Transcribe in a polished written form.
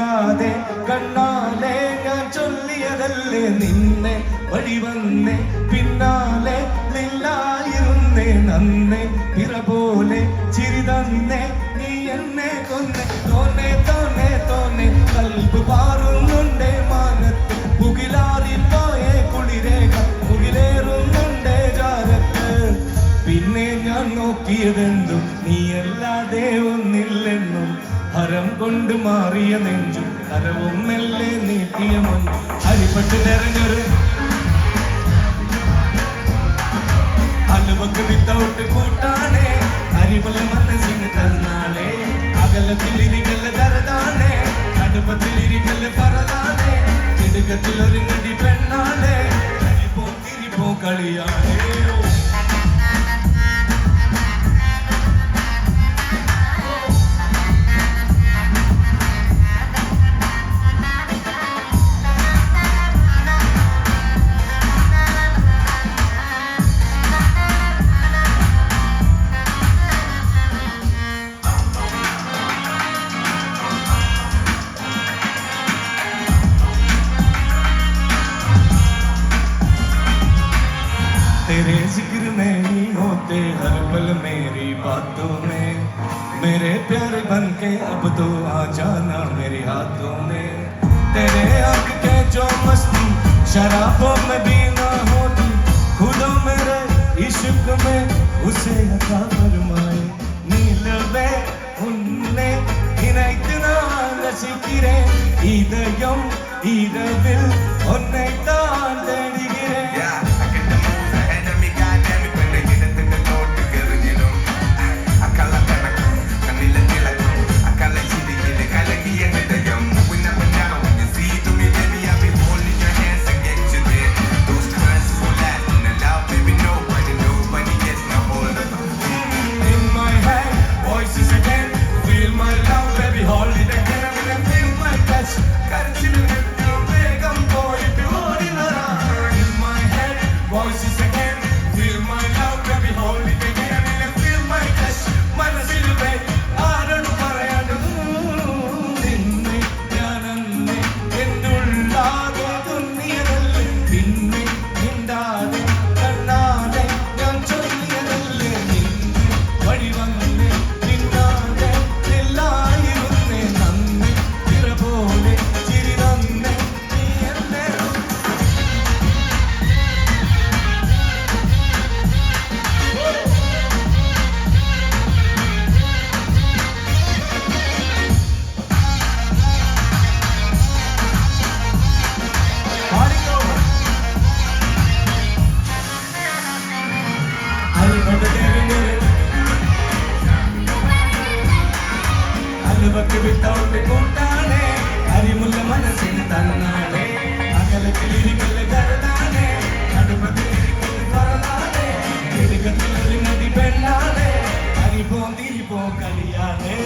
മിണ്ടാതെ കണ്ണാലെ ഞാൻ ചൊല്ലിയതല്ലേ നിന്നെ വഴി വന്നേ പിന്നാലെ നില്ലായിരുന്നേ നന്നേ പിറ പോലെ ചിരി തന്നേ നീ എന്നെ കൊന്നേ തോന്നെ തോന്നെ തോന്നെ കൽബ് പാറുന്നുണ്ടേ മാനത്ത് മുകിലാറിപ്പോയേ കുളിരേഖ മുകിലേറുന്നുണ്ടേ ജാരത്ത് പിന്നെ ഞാൻ നോക്കിയതെന്തും നീയല്ലാതെ ഒന്നില്ലെന്നും ഹരം കൊണ്ട് മാറിയ നെഞ്ചും കരവും മെല്ലെ നീട്ടിയ മഞ്ഞു അരിപ്പട്ട് നിറഞ്ഞൊരു അലുവക്ക് വിത്തൗട്ട് കൂട്ടാണേ അരിവല മനസ്സിന് തന്നാലേ അകലത്തിലിരിക്കല്ല തരതാണേ അടുപ്പത്തിലിരിക്കല്ല പറതാണേ തിടുക്കത്തിലൊരു നടി പെണ്ണാണേ അരിപ്പോ തിരിപ്പോ കളിയാണേ तेरे जिक्र में ही होते हर पल मेरी बातों में मेरे प्यारे बन के अब तो आ जाना मेरे हाथों में तेरे आँख के जो मस्ती शराबों में भी ना होती खुदा मेरे इश्क में उसे अता फरमाए नील में उन्ने इतना रसिकिरे इदयम इदविल उन्ने तांडगिरे അലുവക്ക് വിത്തൗട്ട് കൂട്ടാണേ അരിമുല്ല മനസ്സിന് തന്നാണേ അകലത്തിലിരിക്കല് കരുതാനേ അടുപ്പത്തിലിരിക്കല് പറതാനേ തിടുക്കത്തിലൊരു നടി പെണ്ണാണേ അരിപ്പോ തിരിപ്പോ കളിയാണേ